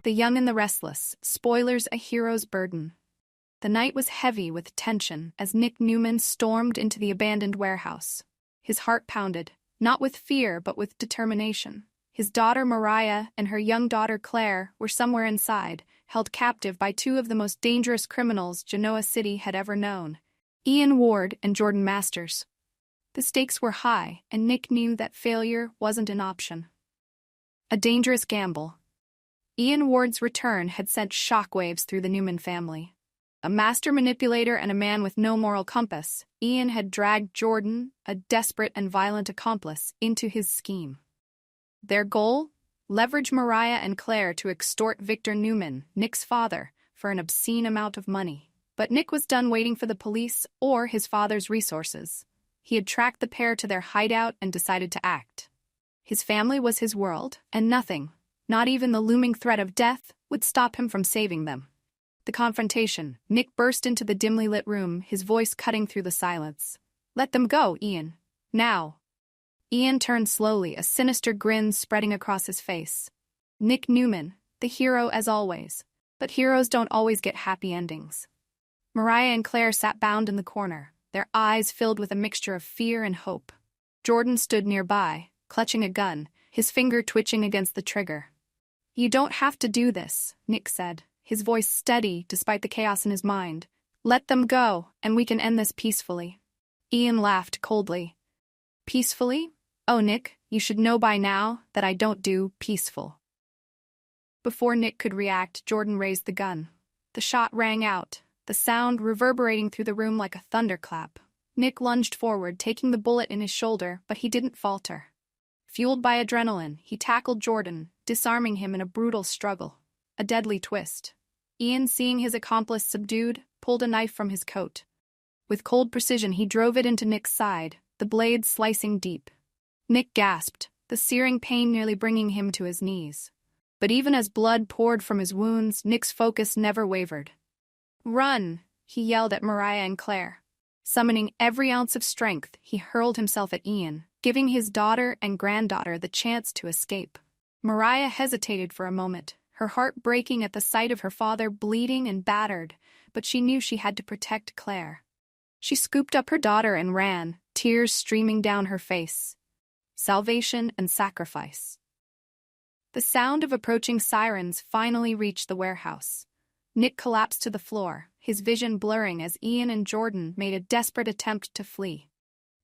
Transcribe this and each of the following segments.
The Young and the Restless, spoilers a hero's burden. The night was heavy with tension as Nick Newman stormed into the abandoned warehouse. His heart pounded, not with fear but with determination. His daughter Mariah and her young daughter Claire were somewhere inside, held captive by two of the most dangerous criminals Genoa City had ever known, Ian Ward and Jordan Masters. The stakes were high, and Nick knew that failure wasn't an option. A dangerous gamble. Ian Ward's return had sent shockwaves through the Newman family. A master manipulator and a man with no moral compass, Ian had dragged Jordan, a desperate and violent accomplice, into his scheme. Their goal? Leverage Mariah and Claire to extort Victor Newman, Nick's father, for an obscene amount of money. But Nick was done waiting for the police or his father's resources. He had tracked the pair to their hideout and decided to act. His family was his world, and nothing, not even the looming threat of death, would stop him from saving them. The confrontation. Nick burst into the dimly lit room, his voice cutting through the silence. "Let them go, Ian. Now." Ian turned slowly, a sinister grin spreading across his face. Nick Newman, the hero as always. But heroes don't always get happy endings. Mariah and Claire sat bound in the corner, their eyes filled with a mixture of fear and hope. Jordan stood nearby, clutching a gun, his finger twitching against the trigger. "You don't have to do this," Nick said, his voice steady despite the chaos in his mind. "Let them go, and we can end this peacefully." Ian laughed coldly. "Peacefully? Oh, Nick, you should know by now that I don't do peaceful." Before Nick could react, Jordan raised the gun. The shot rang out, the sound reverberating through the room like a thunderclap. Nick lunged forward, taking the bullet in his shoulder, but he didn't falter. Fueled by adrenaline, he tackled Jordan, disarming him in a brutal struggle. A deadly twist. Ian, seeing his accomplice subdued, pulled a knife from his coat. With cold precision, he drove it into Nick's side, the blade slicing deep. Nick gasped, the searing pain nearly bringing him to his knees. But even as blood poured from his wounds, Nick's focus never wavered. "Run!" he yelled at Mariah and Claire. Summoning every ounce of strength, he hurled himself at Ian, giving his daughter and granddaughter the chance to escape. Mariah hesitated for a moment, her heart breaking at the sight of her father bleeding and battered, but she knew she had to protect Claire. She scooped up her daughter and ran, tears streaming down her face. Salvation and sacrifice. The sound of approaching sirens finally reached the warehouse. Nick collapsed to the floor, his vision blurring as Ian and Jordan made a desperate attempt to flee.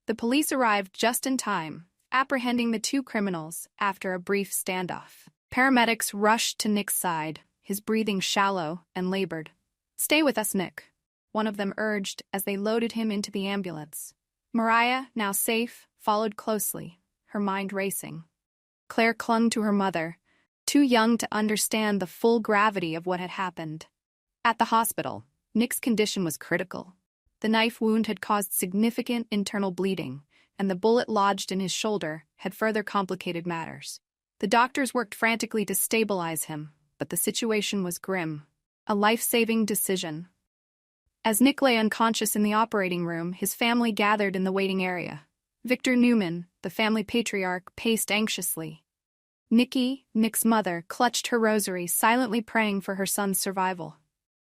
The police arrived just in time, apprehending the two criminals after a brief standoff. Paramedics rushed to Nick's side, his breathing shallow and labored. "Stay with us, Nick," one of them urged as they loaded him into the ambulance. Mariah, now safe, followed closely, her mind racing. Claire clung to her mother, too young to understand the full gravity of what had happened. At the hospital, Nick's condition was critical. The knife wound had caused significant internal bleeding, and the bullet lodged in his shoulder had further complicated matters. The doctors worked frantically to stabilize him, but the situation was grim. A life-saving decision. As Nick lay unconscious in the operating room, his family gathered in the waiting area. Victor Newman, the family patriarch, paced anxiously. Nikki, Nick's mother, clutched her rosary, silently praying for her son's survival.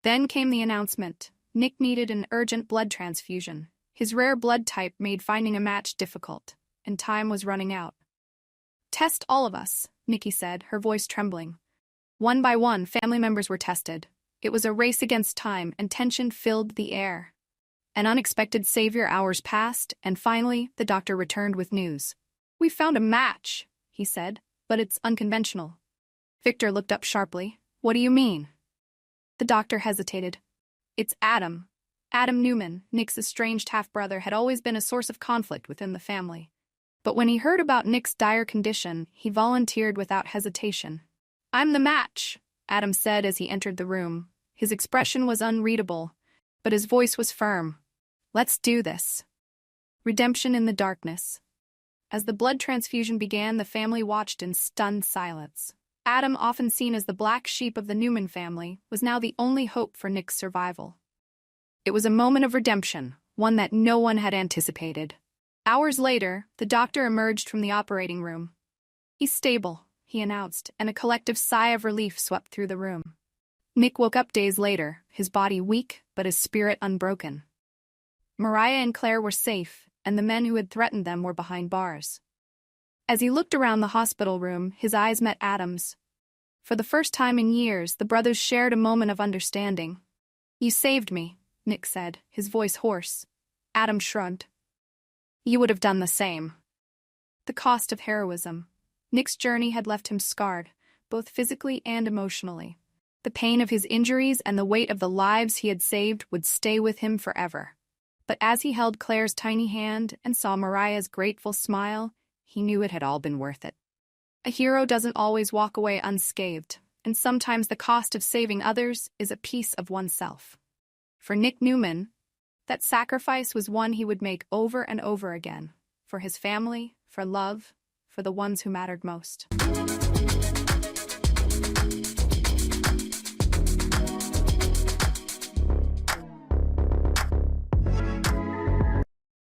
Then came the announcement. Nick needed an urgent blood transfusion. His rare blood type made finding a match difficult, and time was running out. "Test all of us," Nikki said, her voice trembling. One by one, family members were tested. It was a race against time, and tension filled the air. An unexpected savior hours passed, and finally, the doctor returned with news. "We found a match," he said, "but it's unconventional." Victor looked up sharply. "What do you mean?" The doctor hesitated. "It's Adam. Adam Newman, Nick's estranged half-brother, had always been a source of conflict within the family. But when he heard about Nick's dire condition, he volunteered without hesitation. "I'm the match," Adam said as he entered the room. His expression was unreadable, but his voice was firm. "Let's do this." Redemption in the darkness. As the blood transfusion began, the family watched in stunned silence. Adam, often seen as the black sheep of the Newman family, was now the only hope for Nick's survival. It was a moment of redemption, one that no one had anticipated. Hours later, the doctor emerged from the operating room. "He's stable," he announced, and a collective sigh of relief swept through the room. Nick woke up days later, his body weak but his spirit unbroken. Mariah and Claire were safe, and the men who had threatened them were behind bars. As he looked around the hospital room, his eyes met Adam's. For the first time in years, the brothers shared a moment of understanding. "You saved me," Nick said, his voice hoarse. Adam shrugged. "You would have done the same." The cost of heroism. Nick's journey had left him scarred, both physically and emotionally. The pain of his injuries and the weight of the lives he had saved would stay with him forever. But as he held Claire's tiny hand and saw Mariah's grateful smile, he knew it had all been worth it. A hero doesn't always walk away unscathed, and sometimes the cost of saving others is a piece of oneself. For Nick Newman, that sacrifice was one he would make over and over again, for his family, for love, for the ones who mattered most.